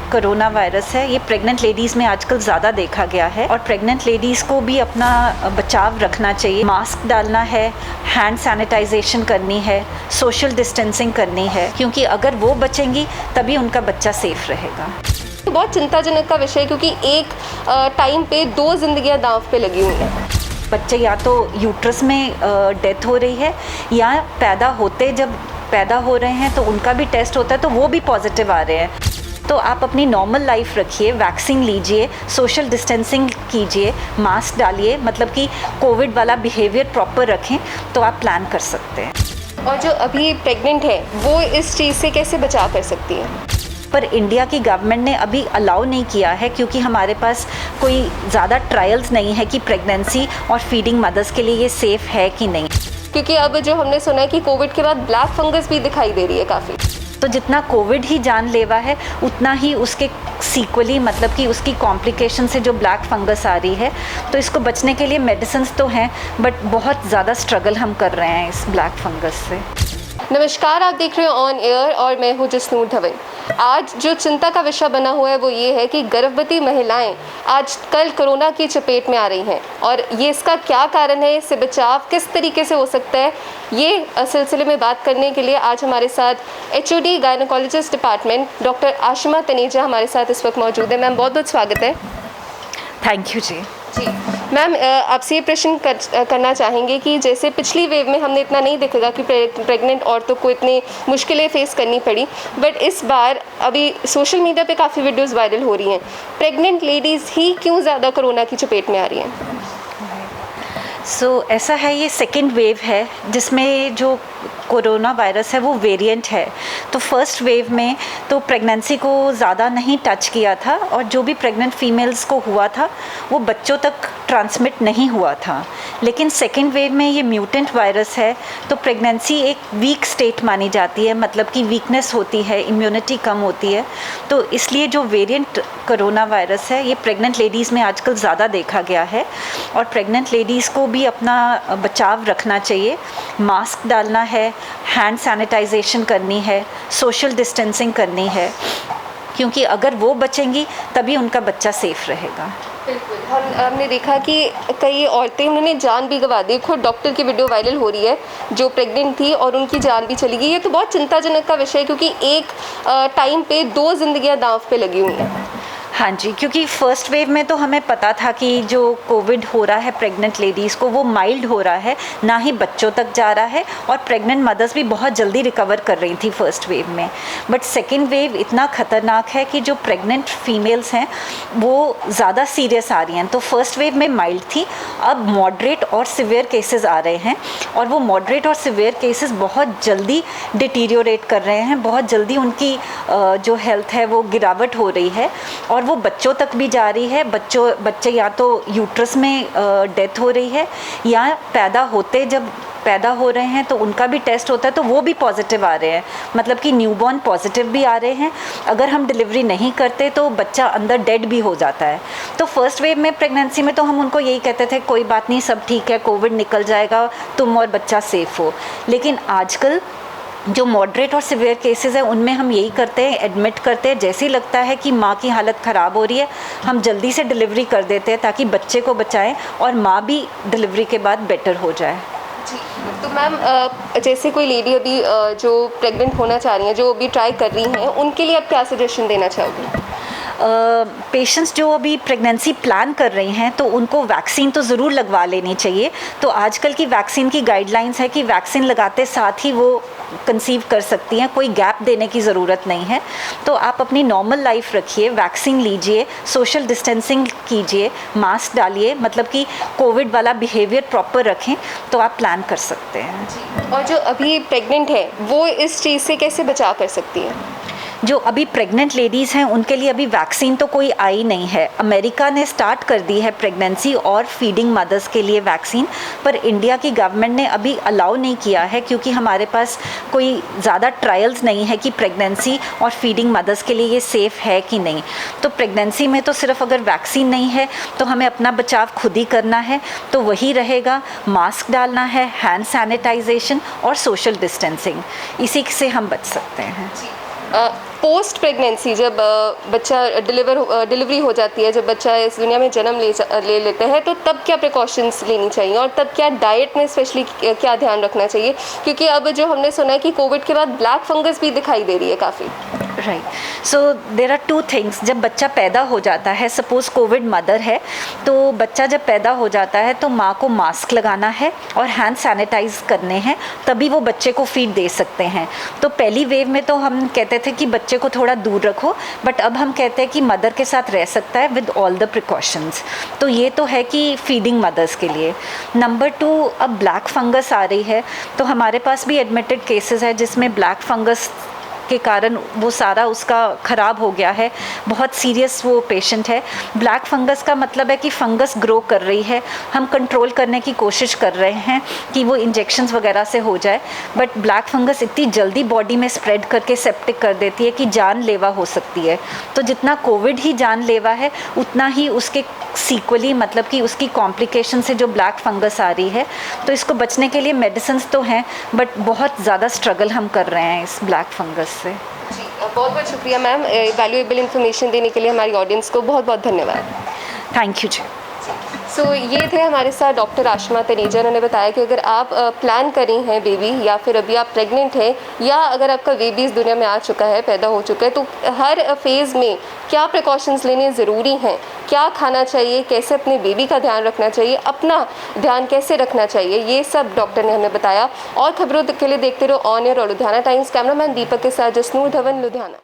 Corona virus है ये pregnant ladies में आजकल ज़्यादा देखा गया है और प्रेग्नेंट लेडीज़ को भी अपना बचाव रखना चाहिए। मास्क डालना है, हैंड सैनिटाइजेशन करनी है, सोशल डिस्टेंसिंग करनी है, क्योंकि अगर वो बचेंगी तभी उनका बच्चा सेफ रहेगा। बहुत चिंताजनक का विषय है क्योंकि एक टाइम पे 2 जिंदगियां दांव पे लगी हुई हैं। बच्चे या तो यूट्रस में डेथ हो रही है या जब पैदा हो रहे हैं तो उनका भी टेस्ट होता है तो वो भी पॉजिटिव आ रहे हैं। तो आप अपनी नॉर्मल लाइफ रखिए, वैक्सीन लीजिए, सोशल डिस्टेंसिंग कीजिए, मास्क डालिए, मतलब कि कोविड वाला बिहेवियर प्रॉपर रखें तो आप प्लान कर सकते हैं। और जो अभी प्रेग्नेंट है वो इस चीज़ से कैसे बचाव कर सकती है? पर इंडिया की गवर्नमेंट ने अभी अलाउ नहीं किया है क्योंकि हमारे पास कोई ज़्यादा ट्रायल्स नहीं है कि प्रेगनेंसी और फीडिंग मदर्स के लिए ये सेफ़ है कि नहीं। क्योंकि अब जो हमने सुना है कि कोविड के बाद ब्लैक फंगस भी दिखाई दे रही है काफ़ी। तो जितना कोविड ही जानलेवा है उतना ही उसके सीक्वली, मतलब कि उसकी कॉम्प्लिकेशन से जो ब्लैक फंगस आ रही है, तो इसको बचने के लिए मेडिसिन तो हैं बट बहुत ज़्यादा स्ट्रगल हम कर रहे हैं इस ब्लैक फंगस से। नमस्कार, आप देख रहे हो ऑन एयर और मैं हूँ जसनूर धवन। आज जो चिंता का विषय बना हुआ है वो ये है कि गर्भवती महिलाएं आज कल कोरोना की चपेट में आ रही हैं और ये इसका क्या कारण है, इससे बचाव किस तरीके से हो सकता है, ये सिलसिले में बात करने के लिए आज हमारे साथ HOD gynaecologist department doctor Ashima Taneja हमारे साथ इस वक्त मौजूद है। मैम बहुत बहुत स्वागत है। थैंक यू जी। जी मैम, आपसे ये प्रश्न करना चाहेंगे कि जैसे पिछली वेव में हमने इतना नहीं देखेगा कि प्रेग्नेंट औरतों को इतनी मुश्किलें फेस करनी पड़ी, बट इस बार अभी सोशल मीडिया पे काफ़ी वीडियोस वायरल हो रही हैं। प्रेग्नेंट लेडीज़ ही क्यों ज़्यादा कोरोना की चपेट में आ रही हैं? ऐसा है, ये सेकेंड वेव है जिसमें जो कोरोना वायरस है वो वेरिएंट है। तो फर्स्ट वेव में तो प्रेगनेंसी को ज़्यादा नहीं टच किया था और जो भी प्रेग्नेंट फीमेल्स को हुआ था वो बच्चों तक ट्रांसमिट नहीं हुआ था। लेकिन सेकेंड वेव में ये म्यूटेंट वायरस है तो प्रेगनेंसी एक वीक स्टेट मानी जाती है, मतलब कि वीकनेस होती है, इम्यूनिटी कम होती है। तो इसलिए जो वेरिएंट कोरोना वायरस है ये प्रेग्नेंट लेडीज़ में आजकल ज़्यादा देखा गया है और प्रेग्नेंट लेडीज़ को भी अपना बचाव रखना चाहिए। मास्क डालना है, हैंड सैनिटाइजेशन करनी है, सोशल डिस्टेंसिंग करनी है, क्योंकि अगर वो बचेंगी तभी उनका बच्चा सेफ रहेगा। बिल्कुल, हमने देखा कि कई औरतें उन्होंने जान भी गंवा दी। खुद डॉक्टर की वीडियो वायरल हो रही है जो प्रेग्नेंट थी और उनकी जान भी चली गई। ये तो बहुत चिंताजनक का विषय है क्योंकि एक टाइम पे 2 जिंदगियां दांव पे लगी हुई हैं। हाँ जी, क्योंकि फर्स्ट वेव में तो हमें पता था कि जो कोविड हो रहा है प्रेग्नेंट लेडीज़ को वो माइल्ड हो रहा है, ना ही बच्चों तक जा रहा है और प्रेग्नेंट मदर्स भी बहुत जल्दी रिकवर कर रही थी फर्स्ट वेव में। बट सेकेंड वेव इतना ख़तरनाक है कि जो प्रेग्नेंट फीमेल्स हैं वो ज़्यादा सीरियस आ रही हैं। तो फर्स्ट वेव में माइल्ड थी, अब मॉडरेट और सिवियर केसेस आ रहे हैं और वो मॉडरेट और सिवियर केसेस बहुत जल्दी डिटीरियोरेट कर रहे हैं, बहुत जल्दी उनकी जो हेल्थ है वो गिरावट हो रही है और वो बच्चों तक भी जा रही है। बच्चे या तो यूट्रस में डेथ हो रही है या जब पैदा हो रहे हैं तो उनका भी टेस्ट होता है तो वो भी पॉजिटिव आ रहे हैं, मतलब कि न्यूबॉर्न पॉजिटिव भी आ रहे हैं। अगर हम डिलीवरी नहीं करते तो बच्चा अंदर डेड भी हो जाता है। तो फर्स्ट वेव में प्रेगनेंसी में तो हम उनको यही कहते थे कोई बात नहीं, सब ठीक है, कोविड निकल जाएगा, तुम और बच्चा सेफ हो। लेकिन आजकल जो मॉडरेट और सिवियर केसेस हैं उनमें हम यही करते हैं, एडमिट करते हैं। जैसे ही लगता है कि माँ की हालत ख़राब हो रही है हम जल्दी से डिलीवरी कर देते हैं ताकि बच्चे को बचाएं और माँ भी डिलीवरी के बाद बेटर हो जाए। जी, तो मैम जैसे कोई लेडी अभी जो प्रेग्नेंट होना चाह रही हैं, जो अभी ट्राई कर रही हैं, उनके लिए आप क्या सजेशन देना चाहोगे? पेशेंट्स जो अभी प्रेगनेंसी प्लान कर रही हैं तो उनको वैक्सीन तो ज़रूर लगवा लेनी चाहिए। तो आजकल की वैक्सीन की गाइडलाइंस है कि वैक्सीन लगाते साथ ही वो कंसीव कर सकती हैं, कोई गैप देने की ज़रूरत नहीं है। तो आप अपनी नॉर्मल लाइफ रखिए, वैक्सीन लीजिए, सोशल डिस्टेंसिंग कीजिए, मास्क डालिए, मतलब कि कोविड वाला बिहेवियर प्रॉपर रखें तो आप प्लान कर सकते हैं। और जो अभी प्रेग्नेंट है वो इस चीज़ से कैसे बचाव कर सकती है? जो अभी प्रेग्नेंट लेडीज़ हैं उनके लिए अभी वैक्सीन तो कोई आई नहीं है। अमेरिका ने स्टार्ट कर दी है प्रेगनेंसी और फीडिंग मदर्स के लिए वैक्सीन, पर इंडिया की गवर्नमेंट ने अभी अलाउ नहीं किया है क्योंकि हमारे पास कोई ज़्यादा ट्रायल्स नहीं है कि प्रेगनेंसी और फीडिंग मदर्स के लिए ये सेफ़ है कि नहीं। तो प्रेगनेंसी में तो सिर्फ अगर वैक्सीन नहीं है तो हमें अपना बचाव खुद ही करना है। तो वही रहेगा, मास्क डालना है, हैंड सैनिटाइजेशन और सोशल डिस्टेंसिंग, इसी से हम बच सकते हैं। पोस्ट प्रेगनेंसी जब बच्चा डिलीवरी हो जाती है, जब बच्चा इस दुनिया में जन्म ले लेते हैं, तो तब क्या प्रिकॉशंस लेनी चाहिए और तब क्या डाइट में स्पेशली क्या ध्यान रखना चाहिए? क्योंकि अब जो हमने सुना है कि कोविड के बाद ब्लैक फंगस भी दिखाई दे रही है काफ़ी। Right, so there are two things. जब बच्चा पैदा हो जाता है, सपोज कोविड मदर है, तो बच्चा जब पैदा हो जाता है तो माँ को मास्क लगाना है और हैंड सैनिटाइज करने हैं, तभी वो बच्चे को फीड दे सकते हैं। तो पहली वेव में तो हम कहते थे कि बच्चे को थोड़ा दूर रखो, बट अब हम कहते हैं कि मदर के साथ रह सकता है विद ऑल द प्रिकॉशंस। तो ये तो है कि फीडिंग मदर्स के लिए। नंबर 2, अब ब्लैक फंगस आ रही है, तो हमारे पास भी एडमिटेड केसेस है जिसमें ब्लैक फंगस के कारण वो सारा उसका ख़राब हो गया है, बहुत सीरियस वो पेशेंट है। ब्लैक फंगस का मतलब है कि फंगस ग्रो कर रही है, हम कंट्रोल करने की कोशिश कर रहे हैं कि वो इंजेक्शंस वगैरह से हो जाए, बट ब्लैक फंगस इतनी जल्दी बॉडी में स्प्रेड करके सेप्टिक कर देती है कि जानलेवा हो सकती है। तो जितना कोविड ही जानलेवा है, उतना ही उसके सीक्वली, मतलब कि उसकी कॉम्प्लिकेशन से जो ब्लैक फंगस आ रही है। तो इसको बचने के लिए मेडिसिन्स तो हैं, बट बहुत ज़्यादा स्ट्रगल हम कर रहे हैं इस ब्लैक फंगस से। जी, बहुत बहुत शुक्रिया मैम, वैल्यूएबल इन्फॉर्मेशन देने के लिए हमारी ऑडियंस को बहुत बहुत धन्यवाद। थैंक यू जी। सो ये थे हमारे साथ डॉक्टर आशमा तनेजा। उन्होंने बताया कि अगर आप प्लान करी हैं बेबी, या फिर अभी आप प्रेग्नेंट हैं, या अगर आपका बेबी इस दुनिया में आ चुका है, पैदा हो चुका है, तो हर फेज़ में क्या प्रिकॉशंस लेने ज़रूरी हैं, क्या खाना चाहिए, कैसे अपने बेबी का ध्यान रखना चाहिए, अपना ध्यान कैसे रखना चाहिए, ये सब डॉक्टर ने हमें बताया। और खबरों के लिए देखते रहो ऑन एयर और लुधियाना टाइम्स। कैमरामैन दीपक के साथ जसनूर धवन, लुधियाना।